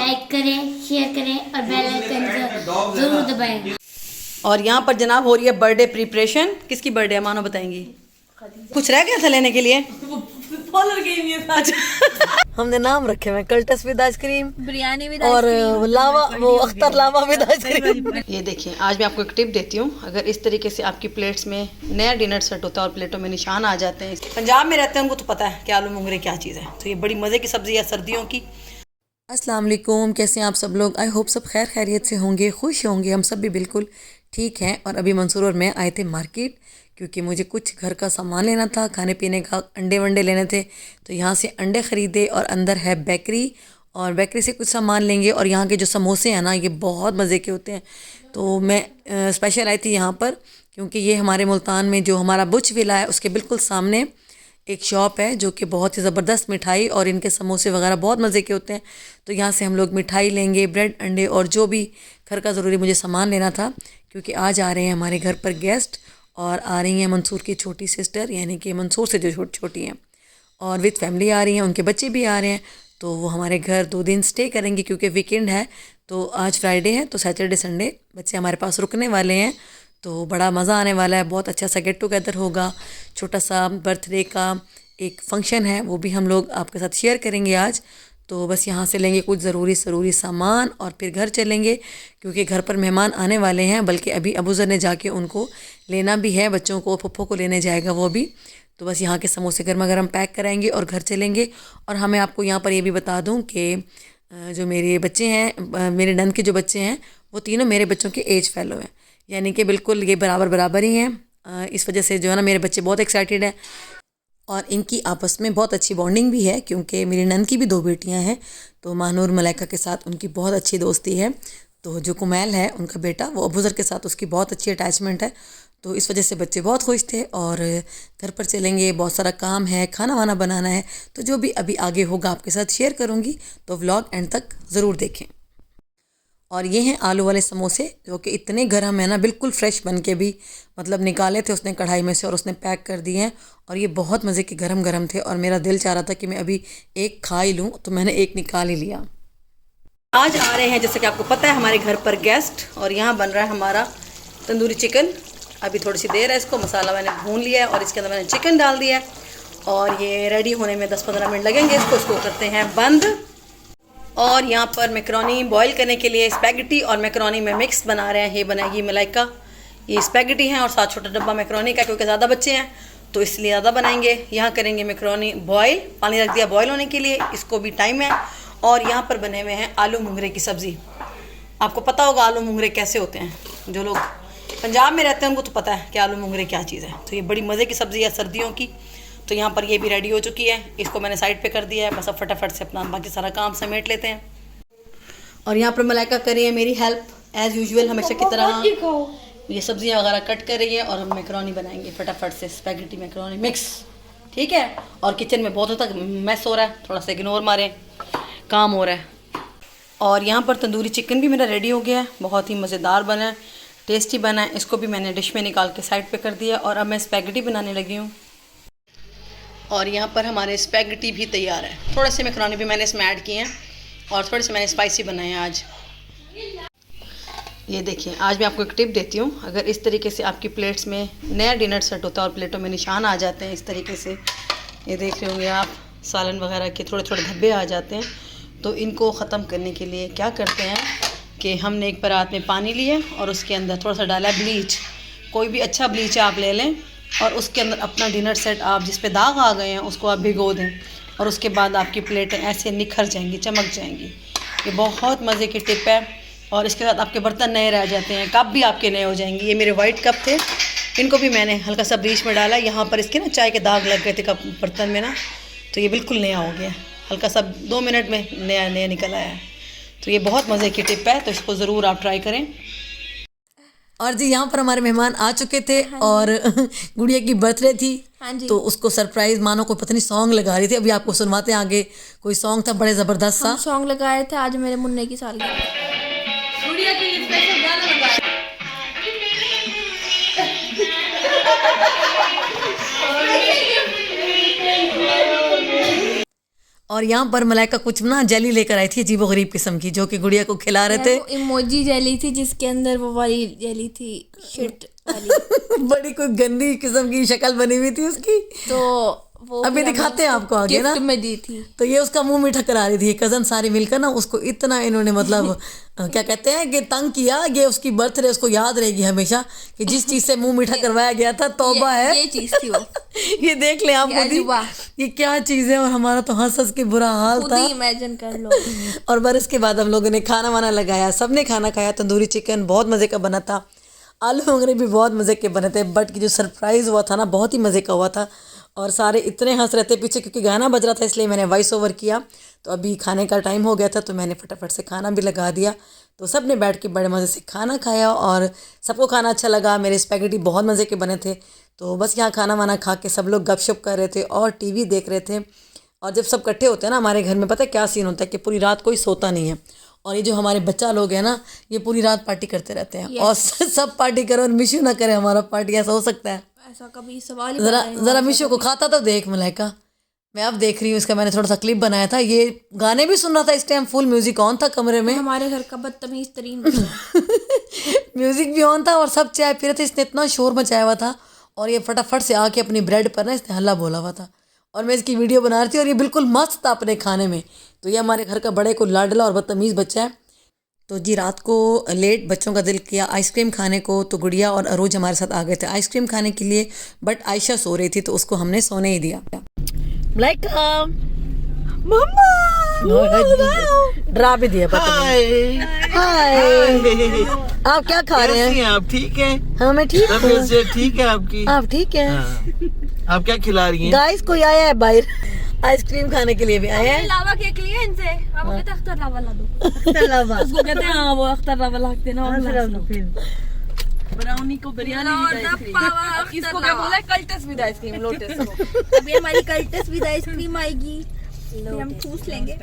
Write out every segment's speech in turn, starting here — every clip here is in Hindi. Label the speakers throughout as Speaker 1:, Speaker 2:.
Speaker 1: लाइक करें, शेयर करें और बेल आइकन को जरूर दबाएं।
Speaker 2: और यहाँ पर जनाब हो रही है बर्थडे प्रिपरेशन। किसकी बर्थडे है मानो बताएंगी? कुछ रह गया था लेने के लिए? अच्छा हमने नाम रखे हुए कल्टस विद आइसक्रीम,
Speaker 3: बिरयानी विद
Speaker 2: और लावा, वो अख्तर लावा विद आइसक्रीम। ये देखिए आज मैं आपको एक टिप देती हूँ। अगर इस तरीके से आपकी प्लेट्स में नया डिनर सेट होता है और प्लेटों में निशान आ जाते हैं, पंजाब में रहते हैं उनको तो पता है कि आलू मुंगरे क्या चीज़ है। तो ये बड़ी मज़े की सब्ज़ी है सर्दियों की। अस्सलाम वालेकुम, कैसे हैं आप सब लोग? आई होप सब खैर खैरियत से होंगे, खुश होंगे। हम सब भी बिल्कुल ठीक हैं। और अभी मंसूर और मैं आए थे मार्केट, क्योंकि मुझे कुछ घर का सामान लेना था, खाने पीने का, अंडे वंडे लेने थे। तो यहाँ से अंडे ख़रीदे और अंदर है बेकरी, और बेकरी से कुछ सामान लेंगे। और यहाँ के जो समोसे हैं ना, ये बहुत मज़े के होते हैं। तो मैं स्पेशल आई थी यहाँ पर, क्योंकि ये हमारे मुल्तान में जो हमारा बुच विला है उसके बिल्कुल सामने एक शॉप है जो कि बहुत ही ज़बरदस्त मिठाई और इनके समोसे वगैरह बहुत मज़े के होते हैं। तो यहाँ से हम लोग मिठाई लेंगे, ब्रेड, अंडे और जो भी घर का ज़रूरी मुझे सामान लेना था, क्योंकि आज आ रहे हैं हमारे घर पर गेस्ट। और आ रही हैं मंसूर की छोटी सिस्टर, यानी कि मंसूर से जो छोटी हैं, और विद फैमिली आ रही हैं, उनके बच्चे भी आ रहे हैं। तो वो हमारे घर 2 दिन स्टे करेंगे, क्योंकि वीकेंड है। तो आज फ्राइडे है, तो सैटरडे संडे बच्चे हमारे पास रुकने वाले हैं। तो बड़ा मज़ा आने वाला है, बहुत अच्छा सा गेट टुगेदर होगा। छोटा सा बर्थडे का एक फ़ंक्शन है, वो भी हम लोग आपके साथ शेयर करेंगे आज। तो बस यहाँ से लेंगे कुछ ज़रूरी सामान और फिर घर चलेंगे, क्योंकि घर पर मेहमान आने वाले हैं। बल्कि अभी अबूज़र ने जाके उनको लेना भी है, बच्चों को, पप्पो को लेने जाएगा वो भी। तो बस यहाँ के समोसे गर्मा गर्म पैक कराएंगे और घर चलेंगे। और हमें आपको यहाँ पर ये भी बता दूँ कि जो मेरे बच्चे हैं, मेरे नंद के जो बच्चे हैं, वो तीनों मेरे बच्चों के एज फेलो हैं, यानी कि बिल्कुल ये बराबर ही हैं। इस वजह से जो है ना, मेरे बच्चे बहुत एक्साइटेड हैं। और इनकी आपस में बहुत अच्छी बॉन्डिंग भी है, क्योंकि मेरी नंद की भी 2 बेटियां हैं। तो मानूर मलाइका के साथ उनकी बहुत अच्छी दोस्ती है। तो जो कुमैल है उनका बेटा, वो अबूज़र के साथ उसकी बहुत अच्छी अटैचमेंट है। तो इस वजह से बच्चे बहुत खुश थे। और घर पर चलेंगे, बहुत सारा काम है, खाना वाना बनाना है। तो जो भी अभी आगे होगा आपके साथ शेयर करूँगी, तो व्लॉग एंड तक ज़रूर देखें। और ये हैं आलू वाले समोसे, जो कि इतने गर्म है ना, बिल्कुल फ्रेश बन के भी मतलब निकाले थे उसने कढ़ाई में से और उसने पैक कर दिए हैं। और ये बहुत मज़े के गरम थे, और मेरा दिल चाह रहा था कि मैं अभी एक खा ही लूँ, तो मैंने एक निकाल ही लिया। आज आ रहे हैं, जैसे कि आपको पता है, हमारे घर पर गेस्ट। और यहाँ बन रहा है हमारा तंदूरी चिकन। अभी थोड़ी सी देर है, इसको मसाला मैंने भून लिया है और इसके अंदर मैंने चिकन डाल दिया है। और ये रेडी होने में 10-15 मिनट लगेंगे। इसको करते हैं बंद। और यहाँ पर मैकरोनी बॉईल करने के लिए स्पैगेटी और मैकरोनी में मिक्स बना रहे हैं। ये बनाएगी मलाइका, ये स्पैगेटी हैं, और साथ छोटा डब्बा मैकरोनी का, क्योंकि ज़्यादा बच्चे हैं तो इसलिए ज़्यादा बनाएंगे। यहाँ करेंगे मैकरोनी बॉईल, पानी रख दिया बॉईल होने के लिए, इसको भी टाइम है। और यहाँ पर बने हुए हैं आलू मुंगरे की सब्ज़ी। आपको पता होगा आलू मुंगरे कैसे होते हैं, जो लोग पंजाब में रहते हैं उनको तो पता है कि आलू मुंगरे क्या चीज़ है। तो ये बड़ी मज़े की सब्ज़ी है सर्दियों की। तो यहाँ पर ये भी रेडी हो चुकी है, इसको मैंने साइड पे कर दिया है। बस अब फटाफट से अपना बाकी सारा काम समेट लेते हैं। और यहाँ पर मलाइका कर रही है मेरी हेल्प एज़ यूजुअल, हमेशा की तरह। ये सब्जियाँ वगैरह कट कर रही है और हम मैकरोनी बनाएंगे फटाफट से, स्पैगेटी मैकरोनी मिक्स, ठीक है। और किचन में बहुत हद तक मैस हो रहा है, थोड़ा सा इग्नोर मारें, काम हो रहा है। और यहाँ पर तंदूरी चिकन भी मेरा रेडी हो गया है, बहुत ही मज़ेदार बना है, टेस्टी बना है। इसको भी मैंने डिश में निकाल के साइड पे कर दिया और अब मैं स्पैगेटी बनाने लगी हूँ। और यहाँ पर हमारे स्पैगेटी भी तैयार है। थोड़े से मैकरोनी भी मैंने इसमें ऐड किए हैं और थोड़े से मैंने स्पाइसी बनाए हैं आज। ये देखिए आज मैं आपको एक टिप देती हूँ। अगर इस तरीके से आपकी प्लेट्स में नया डिनर सेट होता है और प्लेटों में निशान आ जाते हैं इस तरीके से, ये देख रहे होंगे आप, सालन वगैरह के थोड़े थोड़े धब्बे आ जाते हैं, तो इनको ख़त्म करने के लिए क्या करते हैं कि हमने एक परात में पानी लिया और उसके अंदर थोड़ा सा डाला ब्लीच, कोई भी अच्छा ब्लीच आप ले लें, और उसके अंदर अपना डिनर सेट आप जिस पे दाग आ गए हैं उसको आप भिगो दें, और उसके बाद आपकी प्लेटें ऐसे निखर जाएंगी, चमक जाएंगी। ये बहुत मज़े की टिप है। और इसके साथ आपके बर्तन नए रह जाते हैं, कप भी आपके नए हो जाएंगे। ये मेरे वाइट कप थे, इनको भी मैंने हल्का सा ब्लीच में डाला, यहाँ पर इसके ना चाय के दाग लग गए थे कप बर्तन में ना, तो ये बिल्कुल नया हो गया, हल्का सा 2 मिनट में नया निकल आया है। तो ये बहुत मज़े की टिप है, तो इसको ज़रूर आप ट्राई करें। और जी यहाँ पर हमारे मेहमान आ चुके थे। और गुड़िया की बर्थडे थी। तो उसको सरप्राइज मानो को पता नहीं सॉन्ग लगा रही थी, अभी आपको सुनवाते हैं आगे। कोई सॉन्ग था बड़े ज़बरदस्त सा,
Speaker 3: सॉन्ग लगाए थे। आज मेरे मुन्ने की सालगिरह,
Speaker 2: गुड़िया के लिए स्पेशल गाना लगाया। और यहाँ पर मलाइका कुछ ना जेली लेकर आई थी अजीबो गरीब किस्म की, जो कि गुड़िया को खिला रहे थे।
Speaker 3: इमोजी जेली थी जिसके अंदर वो वाली जेली थी, शिट वाली।
Speaker 2: बड़ी कोई गंदी किस्म की शक्ल बनी हुई थी उसकी।
Speaker 3: तो वो
Speaker 2: अभी दिखाते हैं आपको आगे ना,
Speaker 3: गिफ्ट में दी थी।
Speaker 2: तो ये उसका मुंह मीठा करा रही थी। कजन सारी मिलकर ना उसको इतना इन्होंने मतलब क्या कहते हैं कि तंग किया। ये उसकी बर्थडे उसको याद रहेगी हमेशा कि जिस चीज से मुंह मीठा करवाया गया था। तौबा है,
Speaker 3: ये चीज थी वो।
Speaker 2: ये देख ले आप खुद ही, ये क्या चीज है। और हमारा तो हंस हंस के बुरा हाल
Speaker 3: खुद
Speaker 2: था।
Speaker 3: ही इमेजिन कर लो।
Speaker 2: और बरस के बाद हम लोगों ने खाना वाना लगाया, सबने खाना खाया। तंदूरी चिकन बहुत मज़े का बना था, आलू भंगरे भी बहुत मज़े के बने थे। बट की जो सरप्राइज़ हुआ था ना, बहुत ही मज़े का हुआ था। और सारे इतने हंस रहे थे पीछे, क्योंकि गाना बज रहा था इसलिए मैंने वॉइस ओवर किया। तो अभी खाने का टाइम हो गया था, तो मैंने फटाफट से खाना भी लगा दिया। तो सब ने बैठ के बड़े मज़े से खाना खाया और सबको खाना अच्छा लगा। मेरे स्पैगेटी बहुत मज़े के बने थे। तो बस यहाँ खाना वाना खा के सब लोग गपशप कर रहे थे और टीवी देख रहे थे। और जब सब इकट्ठे होते हैं ना हमारे घर में, पता है क्या सीन होता है कि पूरी रात कोई सोता नहीं है। और ये जो हमारे बच्चा लोग हैं ना, ये पूरी रात पार्टी करते रहते हैं। और सब पार्टी करो और मिशू ना करे हमारा पार्टी, ऐसा हो सकता है?
Speaker 3: ऐसा कभी सवाल ही
Speaker 2: ज़रा मिशू को खाता तो देख मलाइका। मैं अब देख रही हूँ इसका, मैंने थोड़ा सा क्लिप बनाया था। ये गाने भी सुन रहा था इस टाइम, फुल म्यूजिक ऑन था कमरे में।
Speaker 3: हमारे घर का बदतमीज तरीन
Speaker 2: म्यूजिक भी ऑन था और सब चाय पी रहे थे। इसने इतना शोर मचाया हुआ था और ये फटाफट से आके अपनी ब्रेड पर ना इसने हल्ला बोला हुआ था। और मैं इसकी वीडियो बना रही थी और ये बिल्कुल मस्त था अपने खाने में। तो ये हमारे घर का बड़े को लाडला और बदतमीज़ बच्चा है। तो जी रात को लेट बच्चों का दिल किया आइसक्रीम खाने को, तो गुड़िया और अरोज हमारे साथ आ गए थे आइसक्रीम खाने के लिए। बट आयशा सो रही थी तो उसको हमने सोने ही दिया। मलाइका डरा भी दिया। हाय आप क्या खा रहे हैं?
Speaker 4: आप ठीक हैं?
Speaker 2: हाँ मैं ठीक हूँ।
Speaker 4: तबीयत से ठीक है आपकी?
Speaker 2: आप ठीक हैं?
Speaker 4: आप क्या खिला रही हैं?
Speaker 2: गाइस कोई आया है बाहर आइसक्रीम खाने के लिए भी आया है।
Speaker 3: लावा केक लिए इनसे, आप कहते हैं अख्तर लावा ला दो। अख्तर लावा उसको कहते हैं। हाँ वो अख्तर लावा लाते ना।
Speaker 5: ब्राउनी को बिरयानी विद आइसक्रीम। इसको क्या बोला है? कल्टस विद आइसक्रीम, लोटस को।
Speaker 3: अभी हमारी कल्टस विद आइसक्रीम आएगी, फिर हम चूस लेंगे।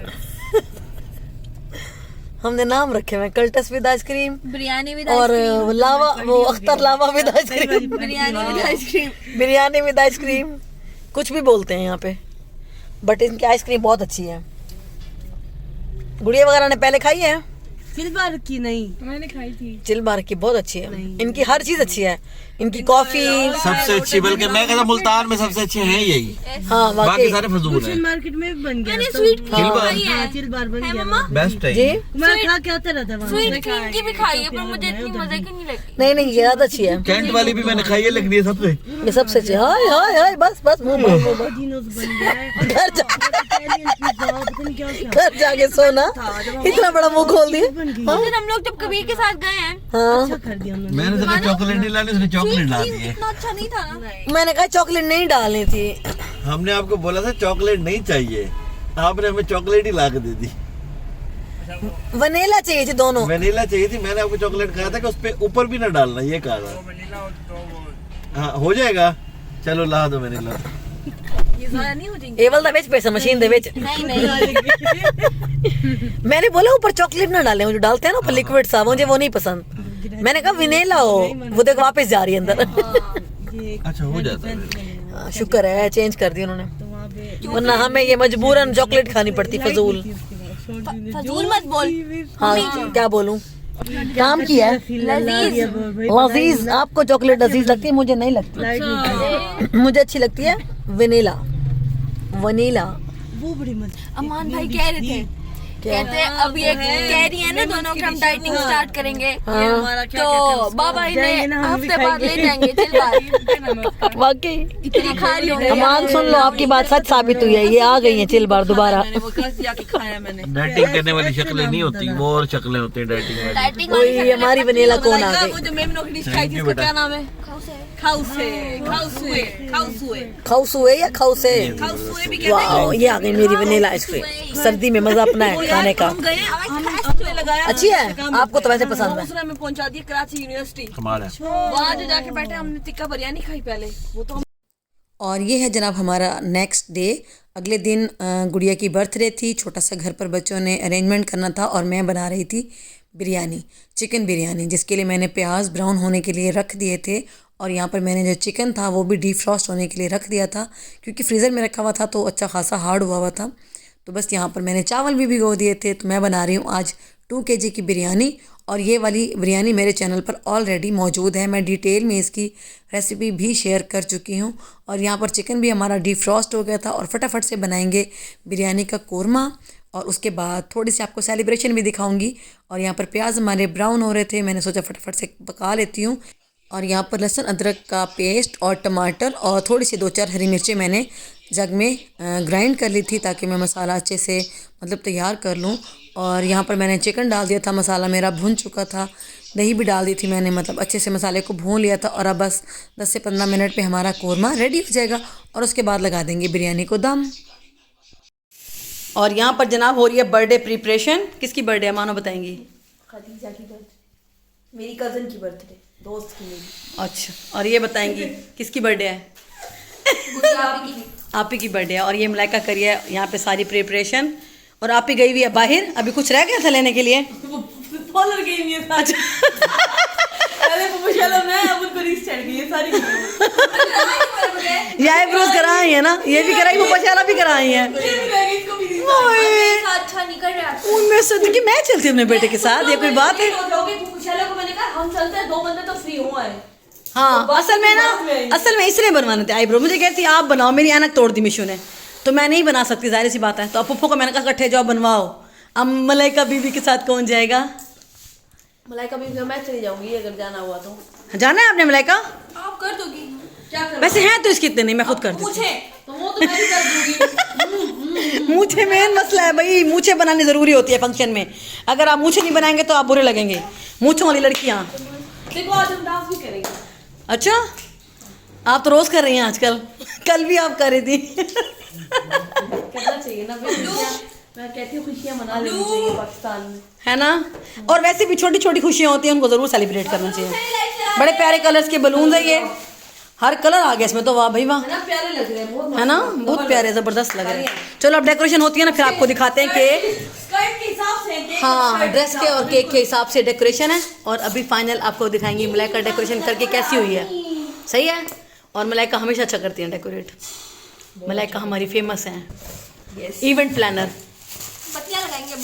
Speaker 2: हमने नाम रखे हुए कल्टस विद आइसक्रीम,
Speaker 3: बिरयानी विद
Speaker 2: और
Speaker 3: आइसक्रीम,
Speaker 2: लावा वो अख्तर lava with ice cream,
Speaker 3: biryani with ice cream.
Speaker 2: Biryani with ice cream, कुछ भी बोलते हैं यहाँ पे। बट इनकी आइसक्रीम बहुत अच्छी है। गुड़िया वगैरह ने पहले खाई है?
Speaker 5: सिल्वर की नहीं, मैंने खाई थी।
Speaker 2: चिलबार की बहुत अच्छी है। इनकी हर चीज अच्छी है। इनकी कॉफी
Speaker 4: सबसे अच्छी, बल्कि मैं कहता मुल्तान में सबसे अच्छे हैं यही।
Speaker 2: हाँ
Speaker 4: बाकी
Speaker 2: वाकई
Speaker 4: सारे फजूल हैं।
Speaker 5: मार्केट में बन गया।
Speaker 3: स्वीट
Speaker 5: चिल्बार बन गया,
Speaker 4: बेस्ट है
Speaker 2: जी।
Speaker 5: मैं खा के आता रहता वहाँ।
Speaker 3: स्वीट क्रीम की भी खाई है पर मुझे इतनी मजे की नहीं लगी।
Speaker 2: नहीं नहीं ये ज्यादा अच्छी है।
Speaker 4: कैंट वाली भी मैंने खाई है, लेकिन ये सबसे
Speaker 2: ये सबसे अच्छी। हाय हाय हाय बस बस मुंह बंद।
Speaker 5: दिनों से बन गया है।
Speaker 2: घर जा
Speaker 5: इटालियन पिज्जा पता नहीं क्या क्या।
Speaker 2: घर जाके सोना, इतना बड़ा मुंह खोल दिए।
Speaker 3: उस दिन हम लोग जब कबीर के साथ गए हैं,
Speaker 2: हाँ
Speaker 5: कर दिया उन्होंने।
Speaker 4: मैंने तो कहा चॉकलेट नहीं लानी, उसने चॉकलेट डाल दी है।
Speaker 3: इतना अच्छा नहीं था ना।
Speaker 2: मैंने कहा चॉकलेट नहीं डालनी थी।
Speaker 4: हमने आपको बोला था चॉकलेट नहीं चाहिए, आपने हमें चॉकलेट ही ला के दे दी।
Speaker 2: वनीला चाहिए थी दोनों।
Speaker 4: वनीला चाहिए थी। मैंने आपको चॉकलेट कहा था कि उस पे ऊपर भी ना डालना, ये कहा था। हाँ हो जाएगा, चलो ला दो वनीला।
Speaker 5: ये ज़्यादा नहीं हो जाएंगे।
Speaker 2: एवल दा बेच पैसा मशीन दे बेच।
Speaker 3: नहीं नहीं
Speaker 2: मैंने बोला ऊपर चॉकलेट ना डालें, वो जो डालते हैं ना ऊपर लिक्विड सा, मुझे वो नहीं पसंद। मैंने कहा विनेला हो, वो देखो वापस जा रही है अंदर।
Speaker 4: अच्छा हो जाता है।
Speaker 2: शुक्र है चेंज कर दी उन्होंने,
Speaker 5: तो वहाँ पे
Speaker 2: वरना हमें ये मजबूरन चॉकलेट खानी पड़ती फजूल।
Speaker 3: फजूल मत बोल।
Speaker 2: हाँ क्या बोलूं, काम किया है। लजीज, आपको चॉकलेट लजीज लगती है, मुझे नहीं लगती। मुझे अच्छी लगती है वनीला। वनीला
Speaker 5: वो बड़ी मजा।
Speaker 3: अमान भाई कह रहे थे, कहते हैं अब ये कह रही है ना दोनों कि हम डाइटिंग स्टार्ट करेंगे, तो बाबा इन्हें हफ्ते बाद ले जाएंगे चिलबार।
Speaker 2: वाकई
Speaker 3: इतनी खा रही हूँ।
Speaker 2: अमान सुन लो, आपकी बात सच साबित हुई है, ये आ गई है चिलबार दोबारा।
Speaker 5: मैंने वो कल जाके खाया मैंने।
Speaker 4: डाइटिंग करने वाली शक्लें नहीं होती, वो और शक्लें होती हैं डाइटिंग वाली।
Speaker 3: डाइटिंग
Speaker 2: कोई हमारी वनीला कौन आ
Speaker 5: वो
Speaker 2: गई?
Speaker 5: जो मेमनो की डिश खाई थी, उसका क्या नाम है? खाउसे
Speaker 2: खाउसुए या खाउसे?
Speaker 5: खाउसे भी कहते हैं।
Speaker 2: वाह ये आ गई मेरी वनीला आइसक्रीम। सर्दी में मजा अपना है खाने का।
Speaker 5: हम गए, हमने लगाया।
Speaker 2: अच्छी है, आपको तो वैसे पसंद है।
Speaker 5: दूसरा में पहुंचा दिया कराची यूनिवर्सिटी।
Speaker 4: हमारा
Speaker 5: वहाँ जो जाके बैठे हमने टिक्का बिरयानी खाई पहले, वो तो
Speaker 2: और ये है जनाब हमारा नेक्स्ट डे। अगले दिन गुड़िया की बर्थडे थी। छोटा सा घर पर बच्चों ने अरेंजमेंट करना था और मैं बना रही थी बिरयानी, चिकन बिरयानी, जिसके लिए मैंने प्याज ब्राउन होने के लिए रख दिए थे। और यहाँ पर मैंने जो चिकन था वो भी डीप फ्रॉस्ट होने के लिए रख दिया था, क्योंकि फ्रीज़र में रखा हुआ था तो अच्छा खासा हार्ड हुआ था। तो बस यहाँ पर मैंने चावल भी भिगो दिए थे। तो मैं बना रही हूँ आज 2 kg की बिरयानी, और ये वाली बिरयानी मेरे चैनल पर ऑलरेडी मौजूद है। मैं डिटेल में इसकी रेसिपी भी शेयर कर चुकी हूँ। और यहाँ पर चिकन भी हमारा डिफ्रॉस्ट हो गया था, और फटाफट से बनाएंगे बिरयानी का कोरमा, और उसके बाद थोड़ी सी आपको सेलिब्रेशन भी दिखाऊंगी। और यहाँ पर प्याज हमारे ब्राउन हो रहे थे, मैंने सोचा फटाफट से पका लेती हूँ। और यहाँ पर लहसुन अदरक का पेस्ट और टमाटर और थोड़ी सी 2-4 हरी मिर्चें मैंने जग में ग्राइंड कर ली थी, ताकि मैं मसाला अच्छे से मतलब तैयार कर लूँ। और यहाँ पर मैंने चिकन डाल दिया था, मसाला मेरा भुन चुका था। दही भी डाल दी थी मैंने, मतलब अच्छे से मसाले को भून लिया था। और अब बस 10 से 15 मिनट में हमारा कोरमा रेडी हो जाएगा, और उसके बाद लगा देंगे बिरयानी को दम। और यहाँ पर जनाब हो रही है बर्थडे प्रिपरेशन। किसकी बर्थडे है मानो बताएंगी?
Speaker 3: खदीजा की बर्थडे, मेरी कजन की बर्थडे, दोस्त की मेरी।
Speaker 2: अच्छा, और ये बताएंगी किसकी बर्थडे है? आप ही की बर्थडे है। और ये मलाइका करी है यहाँ पे सारी प्रिपरेशन, और आप ही गई हुई है बाहर। अभी कुछ रह गया था लेने के लिए?
Speaker 5: फॉलोअर गई हुई है सारी। अरे पुपुशाला मैं अब उनको रीच चढ़ गई है सारी।
Speaker 2: ये आईब्रोज कराई है ना, ये भी कराई, पुपुशाला भी कराई है।
Speaker 5: इसको भी
Speaker 3: अच्छा निकल रहा है।
Speaker 2: उनमें से कि मैं चलती हूँ अपने बेटे के साथ, ये कोई बात है?
Speaker 5: पुपुशाला को मैंने कहा हम चलते हैं, 2 बंदे तो फ्री हुआ है।
Speaker 2: हाँ, असल में इसलिए बनवाने थे आईब्रो। मुझे कहती आप बनाओ, मेरी ऐनक तोड़ दी मिशू ने, तो मैं नहीं बना सकती, जाहिर सी बात है। तो अब पप्पू को मैंने कहा इकट्ठे जाओ बनवाओ। अब मलाइका बीबी के साथ कौन जाएगा?
Speaker 5: मलाइका भी मैं चली जाऊंगी अगर जाना हुआ तो।
Speaker 2: जाना है आपने मलाइका?
Speaker 5: आप कर दोगी? क्या कर?
Speaker 2: वैसे हैं तो इसके इतने नहीं, मैं खुद कर दूँ।
Speaker 5: पूछे तो वो तो मैं भी कर दूंगी।
Speaker 2: मूछे मेन मसला है भाई, मूछे बनानी ज़रूरी होती है फंक्शन में। अगर आप मूछे नहीं बनाएंगे तो आप बुरे लगेंगे, मूछों वाली लड़कियाँ।
Speaker 5: देखो आज हम डांस भी करेंगे।
Speaker 2: अच्छा, आप तो रोज़ कर रही हैं आजकल, कल भी आप कर रही थी।
Speaker 5: करना चाहिए ना, मैं कहती हूँ खुशियाँ मना लेनी चाहिए पाकिस्तान में,
Speaker 2: है ना। और वैसे भी छोटी छोटी खुशियाँ होती हैं, उनको ज़रूर सेलिब्रेट करना चाहिए। बड़े प्यारे कलर्स के बलून है, ये हर कलर आ गया इसमें तो, वाह भाई वाह,
Speaker 5: है ना? प्यारे लग रहे हैं बहुत,
Speaker 2: है ना, बहुत प्यारे ज़बरदस्त लग रहे हैं। चलो अब डेकोरेशन होती है ना, फिर आपको दिखाते हैं कि
Speaker 5: स्कर्ट के हिसाब से केक,
Speaker 2: हाँ ड्रेस के और केक के हिसाब से डेकोरेशन है। और अभी फाइनल आपको दिखाएंगी मलाइका डेकोरेशन करके कैसी हुई है। सही है। और मलाइका हमेशा अच्छा करती हैं डेकोरेट। मलाइका हमारी फेमस हैं इवेंट प्लानर।
Speaker 3: बत्तियां लगाएंगे अब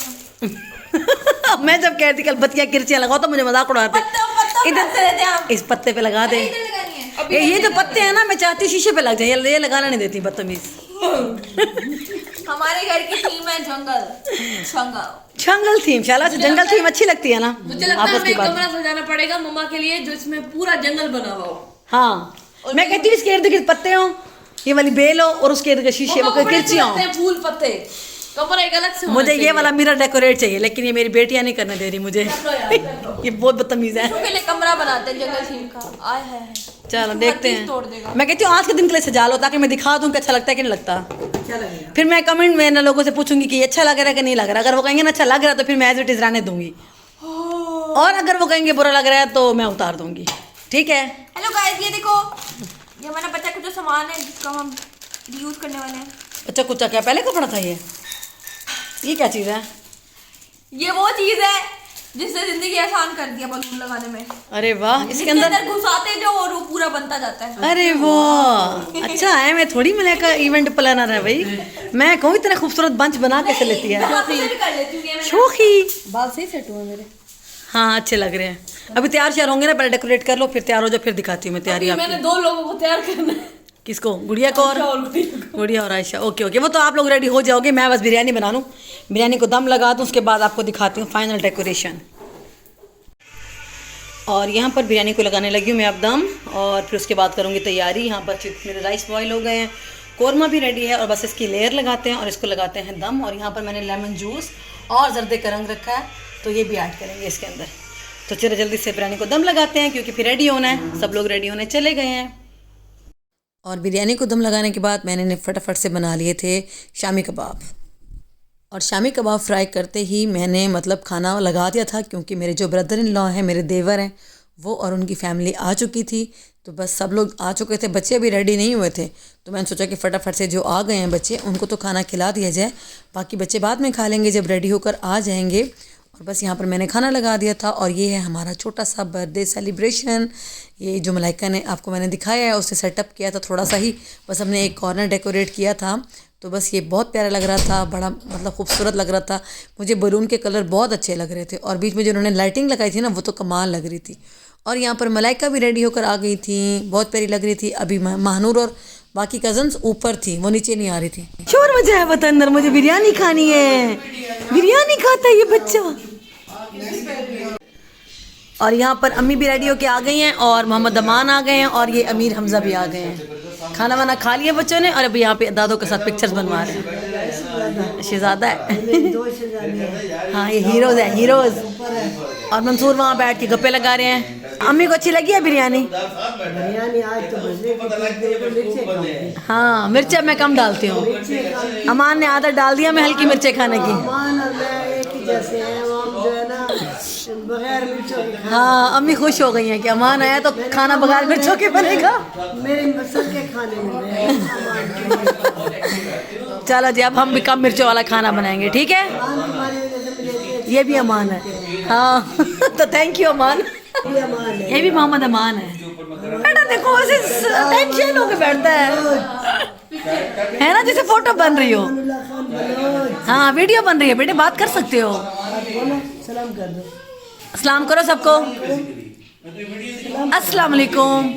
Speaker 3: हम।
Speaker 2: मैं जब कहती कल बत्तियां किरचियाँ लगाओ तो मुझे मजाक उड़ाते।
Speaker 3: पत्ते
Speaker 2: इस पत्ते पे लगा दे।
Speaker 3: लगानी है।
Speaker 2: ये जो पत्ते हैं ना, मैं चाहती हूँ शीशे पे लग जाए, ये लगाना नहीं देती बदतमीज।
Speaker 3: हमारे घर की थीम है जंगल,
Speaker 2: जंगल थीम। शाला से जंगल थीम अच्छी लगती है ना।
Speaker 5: मुझे लगता है हमें कमरा सजाना पड़ेगा मम्मा के लिए, जो इसमें पूरा जंगल बना हुआ हो।
Speaker 2: हाँ, मैं कहती हूँ इसके इर्द गिर्द पत्ते हो, ये वाली बेल हो, और उसके इर्द गिर्द शीशे किरचियाँ हो,
Speaker 5: फूल पत्ते, कमरा एक अलग से।
Speaker 2: मुझे ये वाला मिरर डेकोरेट चाहिए, लेकिन ये मेरी बेटियां नहीं करने दे रही मुझे। ये बहुत बदतमीज है।
Speaker 3: के लिए कमरा बनाते हैं जंगल थीम का। आय है।
Speaker 2: चलो देखते हैं।
Speaker 3: तोड़ देगा।
Speaker 2: मैं कहती हूँ आज के दिन के लिए सजा लो, ताकि मैं दिखा दूँ कि अच्छा लगता है कि नहीं लगता।
Speaker 5: क्या लगेगा?
Speaker 2: फिर मैं कमेंट में ना लोगों से पूछूंगी कि ये अच्छा लग रहा है कि नहीं लग रहा। अगर वो कहेंगे ना अच्छा लग रहा है तो फिर मैं एज इट इज रहने दूंगी, और अगर वो कहेंगे बुरा लग रहा है तो मैं उतार दूंगी। ठीक है।
Speaker 3: हेलो गाइस, ये देखो, ये हमारा बच्चा कुछ जो सामान है जिसका हम यूज करने वाले हैं।
Speaker 2: अच्छा कुछ क्या पहले कपड़ा था ये क्या चीज़ है?
Speaker 3: ये वो चीज है जिसने जिंदगी आसान कर दिया बलून लगाने में।
Speaker 2: अरे वाह, इसके अंदर
Speaker 3: घुसाते जो और वो पूरा बनता जाता है।
Speaker 2: अरे वाह, अच्छा है। मैं थोड़ी मलाइका इवेंट प्लानर है भाई, मैं कहूँ इतना खूबसूरत बंच बना कैसे लेती है। शौकी
Speaker 5: बाल सही सेट हुए मेरे।
Speaker 2: हाँ अच्छे लग रहे हैं। अभी तैयार श्यार होंगे ना, पहले डेकोरेट कर लो, फिर तैयार हो जाओ, फिर दिखाती हूँ मैं तैयारी आपकी।
Speaker 5: मैंने 2 लोगों को तैयार करना है।
Speaker 2: किसको? गुड़िया को और गुड़िया और आयशा। ओके ओके, वो तो आप लोग रेडी हो जाओगे, मैं बस बिरयानी बना लूँ, बिरयानी को दम लगा दूँ, उसके बाद आपको दिखाती हूँ फाइनल डेकोरेशन। और यहाँ पर बिरयानी को लगाने लगी हूँ मैं अब दम, और फिर उसके बाद करूँगी तैयारी। यहाँ पर मेरे राइस बॉयल हो गए हैं, कोरमा भी रेडी है, और बस इसकी लेयर लगाते हैं और इसको लगाते हैं दम। और यहाँ पर मैंने लेमन जूस और जर्दे का रंग रखा है, तो ये भी ऐड करेंगे इसके अंदर। तो चलो जल्दी से बिरयानी को दम लगाते हैं, क्योंकि फिर रेडी होना है, सब लोग रेडी होने चले गए हैं। और बिरयानी को दम लगाने के बाद मैंने फटाफट से बना लिए थे शामी कबाब। और शामी कबाब फ्राई करते ही मैंने मतलब खाना लगा दिया था, क्योंकि मेरे जो ब्रदर इन लॉ हैं, मेरे देवर हैं, वो और उनकी फैमिली आ चुकी थी। तो बस सब लोग आ चुके थे, बच्चे अभी रेडी नहीं हुए थे, तो मैंने सोचा कि फटाफट से जो आ गए हैं बच्चे उनको तो खाना खिला दिया जाए, बाकी बच्चे बाद में खा लेंगे जब रेडी होकर आ जाएंगे। और बस यहाँ पर मैंने खाना लगा दिया था। और ये है हमारा छोटा सा बर्थडे सेलिब्रेशन। ये जो मलाइका ने आपको मैंने दिखाया है, उससे सेटअप किया था थोड़ा सा ही, बस हमने एक कॉर्नर डेकोरेट किया था, तो बस ये बहुत प्यारा लग रहा था, बड़ा मतलब खूबसूरत लग रहा था। मुझे बलून के कलर बहुत अच्छे लग रहे थे और बीच में जो उन्होंने लाइटिंग लगाई थी ना वो तो कमाल लग रही थी। और यहाँ पर मलाइका भी रेडी होकर आ गई थी, बहुत प्यारी लग रही थी। अभी महानूर और बाकी कजन्स ऊपर थी, वो नीचे नहीं आ रही थी। शोर मचा है बता अंदर, मुझे बिरयानी खानी है, बिरयानी खाता है ये बच्चा। और यहाँ पर अम्मी भी रेडी होके आ गई हैं और मोहम्मद अमान आ गए हैं और ये अमीर हमजा भी आ गए हैं। खाना वाना खा लिया बच्चों ने और अभी यहाँ पे दादों के साथ पिक्चर्स बनवा रहे हैं। शहजादा है, हाँ ये हीरोज है, हीरोज। और मंसूर वहाँ बैठ के गप्पे लगा रहे हैं। अम्मी को अच्छी लगी है बिरयानी?
Speaker 6: आज तो
Speaker 2: हाँ मिर्चा मैं कम डालती हूँ, अमान ने आदत डाल दिया मैं हल्की मिर्चें खाने की।
Speaker 6: एक ही जैसे हैं, हम जो है ना बगैर मिर्चों के
Speaker 2: हाँ अम्मी खुश हो गई हैं कि अमान आया तो खाना बगैर मिर्चों के बनेगा।
Speaker 6: मेरे सबके खाने में
Speaker 2: चलो जी अब हम भी कम मिर्चों वाला खाना बनाएंगे, ठीक है? ये भी अमान है, हाँ तो थैंक यू अमान। ये भी मोहम्मद अमान है। बेटा देखो ऐसे टेंशन होके बैठता है ना, जैसे फोटो बन रही हो। हाँ वीडियो बन रही है बेटे, बात कर सकते हो।
Speaker 6: सलाम कर दो,
Speaker 2: सलाम करो सबको, अस्सलाम वालेकुम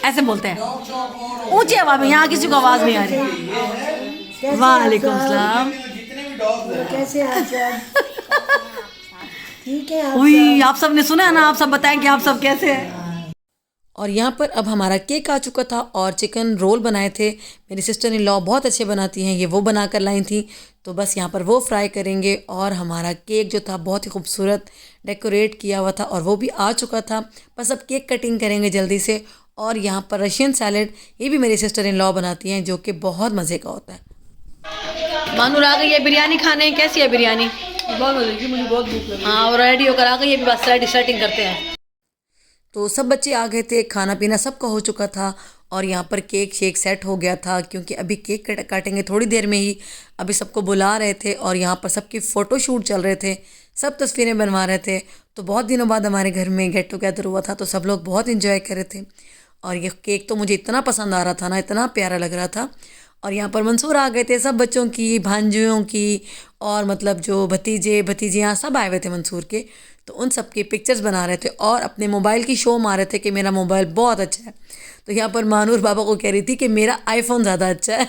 Speaker 2: ऐसे बोलते हैं ऊंची आवाज में, यहाँ किसी को आवाज नहीं आ रही। वालेकुम सलाम।
Speaker 6: कैसे हैं आप सब? ठीक है
Speaker 2: आप सब ने सुना है ना, आप सब बताएं कि आप सब कैसे हैं। और यहाँ पर अब हमारा केक आ चुका था और चिकन रोल बनाए थे। मेरी सिस्टर इन लॉ बहुत अच्छे बनाती हैं, ये वो बना कर लाई थी। तो बस यहाँ पर वो फ्राई करेंगे और हमारा केक जो था बहुत ही खूबसूरत डेकोरेट किया हुआ था और वो भी आ चुका था। बस अब केक कटिंग करेंगे जल्दी से। और यहाँ पर रशियन सैलड, ये भी मेरी सिस्टर इन लॉ बनाती हैं जो कि बहुत मज़े का होता है। मानूर आ गई है बिरयानी खाने, कैसी है बिरयानी?
Speaker 5: बहुत मजे की, मुझे बहुत भूख लगी।
Speaker 2: हाँ और रेडी होकर आ गई है, बस सेटिंग करते हैं। तो सब बच्चे आ गए थे, खाना पीना सबका हो चुका था और यहाँ पर केक शेक सेट हो गया था क्योंकि अभी केक काटेंगे थोड़ी देर में ही। अभी सबको बुला रहे थे और यहाँ पर सबकी फ़ोटो शूट चल रहे थे, सब तस्वीरें बनवा रहे थे। तो बहुत दिनों बाद हमारे घर में गेट टुगेदर हुआ था तो सब लोग बहुत इन्जॉय कर रहे थे। और ये केक तो मुझे इतना पसंद आ रहा था ना, इतना प्यारा लग रहा था। और यहाँ पर मंसूर आ गए थे, सब बच्चों की, भांजियों की और मतलब जो भतीजे भतीजियाँ सब आए हुए थे मंसूर के। तो उन सब की पिक्चर्स बना रहे थे और अपने मोबाइल की शो मार रहे थे कि मेरा मोबाइल बहुत अच्छा है। तो यहाँ पर मानूर बाबा को कह रही थी कि मेरा आईफोन ज़्यादा अच्छा है।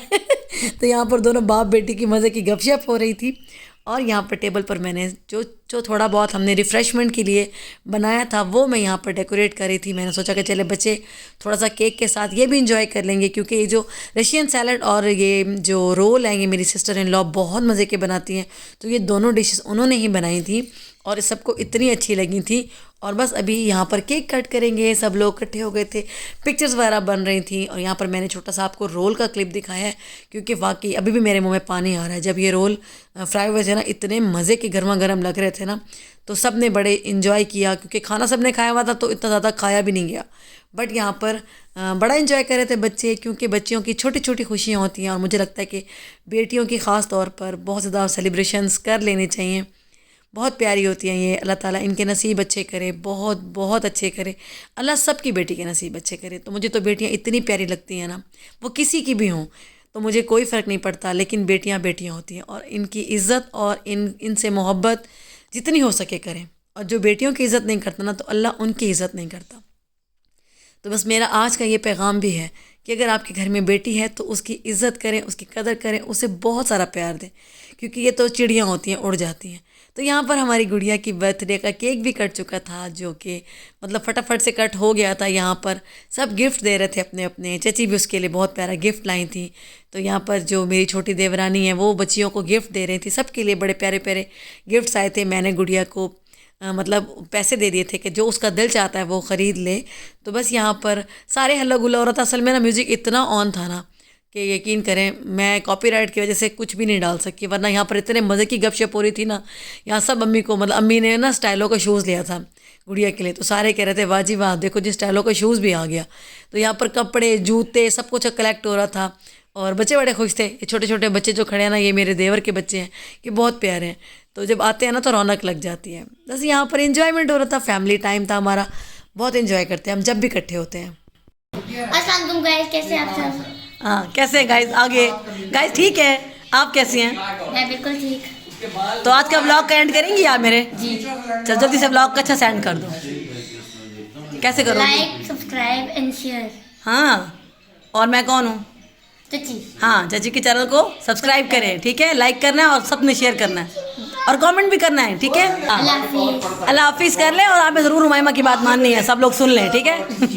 Speaker 2: तो यहाँ पर दोनों बाप बेटी की मज़े की गपशप हो रही थी। और यहाँ पर टेबल पर मैंने जो थोड़ा बहुत हमने रिफ़्रेशमेंट के लिए बनाया था वो मैं यहाँ पर डेकोरेट कर रही थी। मैंने सोचा कि चले बच्चे थोड़ा सा केक के साथ ये भी इंजॉय कर लेंगे क्योंकि ये जो रशियन सैलड और ये जो रोल हैं ये मेरी सिस्टर इन लॉ बहुत मज़े के बनाती हैं। तो ये दोनों डिशेस उन्होंने ही बनाई थी और सबको इतनी अच्छी लगी थी। और बस अभी यहाँ पर केक कट करेंगे, सब लोग इकट्ठे हो गए थे, पिक्चर्स वगैरह बन रही थी। और यहाँ पर मैंने छोटा सा आपको रोल का क्लिप दिखाया है क्योंकि वाकई अभी भी मेरे मुंह में पानी आ रहा है। जब ये रोल फ्राई हुए थे ना, इतने मज़े के गर्मा गर्म लग रहे थे ना, तो सब ने बड़े इन्जॉय किया क्योंकि खाना सब ने खाया हुआ था तो इतना ज़्यादा खाया भी नहीं गया। बट यहाँ पर बड़ा इन्जॉय कर रहे थे बच्चे क्योंकि बच्चियों की छोटी छोटी खुशियाँ होती हैं और मुझे लगता है कि बेटियों की ख़ास तौर पर बहुत ज़्यादा सेलिब्रेशंस कर लेने चाहिए। बहुत प्यारी होती हैं ये, अल्लाह ताला इनके नसीब अच्छे करे, बहुत बहुत अच्छे करे, अल्लाह सबकी बेटी के नसीब अच्छे करे। तो मुझे तो बेटियां इतनी प्यारी लगती हैं ना, वो किसी की भी हों तो मुझे कोई फ़र्क नहीं पड़ता, लेकिन बेटियां बेटियां होती हैं और इनकी इज़्ज़त और इनसे मोहब्बत जितनी हो सके करें। और जो बेटियों की इज़्ज़त नहीं करता ना तो अल्लाह उनकी इज़्ज़त नहीं करता। तो बस मेरा आज का ये पैगाम भी है कि अगर आपके घर में बेटी है तो उसकी इज़्ज़त करें, उसकी कदर करें, उसे बहुत सारा प्यार दें क्योंकि ये तो चिड़ियाँ होती हैं, उड़ जाती हैं। तो यहाँ पर हमारी गुड़िया की बर्थडे का केक भी कट चुका था जो कि मतलब फटाफट से कट हो गया था। यहाँ पर सब गिफ्ट दे रहे थे अपने अपने, चची भी उसके लिए बहुत प्यारा गिफ्ट लाई थी। तो यहाँ पर जो मेरी छोटी देवरानी है वो बच्चियों को गिफ्ट दे रही थी, सबके लिए बड़े प्यारे प्यारे गिफ्ट्स आए थे। मैंने गुड़िया को मतलब पैसे दे दिए थे कि जो उसका दिल चाहता है वो ख़रीद ले। तो बस यहाँ पर सारे हल्ला गुल्ला हो रहा था। असल में ना म्यूज़िक इतना ऑन था ना कि यकीन करें मैं कॉपीराइट की वजह से कुछ भी नहीं डाल सकी, वरना यहाँ पर इतने मज़े की गपशप हो रही थी ना। यहाँ सब अम्मी को मतलब अम्मी ने ना स्टाइलों का शूज़ लिया था गुड़िया के लिए, तो सारे कह रहे थे वाह जी वाह, देखो जी स्टाइलों का शूज़ भी आ गया। तो यहाँ पर कपड़े जूते सब कुछ कलेक्ट हो रहा था और बच्चे बड़े खुश थे। ये छोटे छोटे बच्चे जो खड़े हैं ना, ये मेरे देवर के बच्चे हैं, कि बहुत प्यारे हैं। तो जब आते हैं ना तो रौनक लग जाती है। बस यहाँ पर एंजॉयमेंट हो रहा था, फैमिली टाइम था हमारा, बहुत एंजॉय करते हैं हम जब भी इकट्ठे होते हैं।
Speaker 1: अस्सलाम वालेकुम गाइस, कैसे आप सब?
Speaker 2: हाँ कैसे हैं गाइस? आगे गाइस ठीक है, आप कैसी हैं?
Speaker 1: मैं बिल्कुल ठीक।
Speaker 2: तो आज का ब्लॉग का एंड करेंगी आप मेरे?
Speaker 1: जी।
Speaker 2: चल जल्दी से ब्लॉग का अच्छा सेंड कर दो। कैसे करो?
Speaker 1: Like, subscribe and share.
Speaker 2: हाँ, और मैं कौन हूँ?
Speaker 1: चची।
Speaker 2: हाँ, चाची के चैनल को सब्सक्राइब करें, ठीक है? लाइक करना है और सबने शेयर करना है और कमेंट भी करना है, ठीक है?
Speaker 1: अल्लाह हाफिज।
Speaker 2: अल्लाह हाफिज़ कर लें और आप ज़रूर हुमायमा की बात माननी है, सब लोग सुन लें, ठीक है?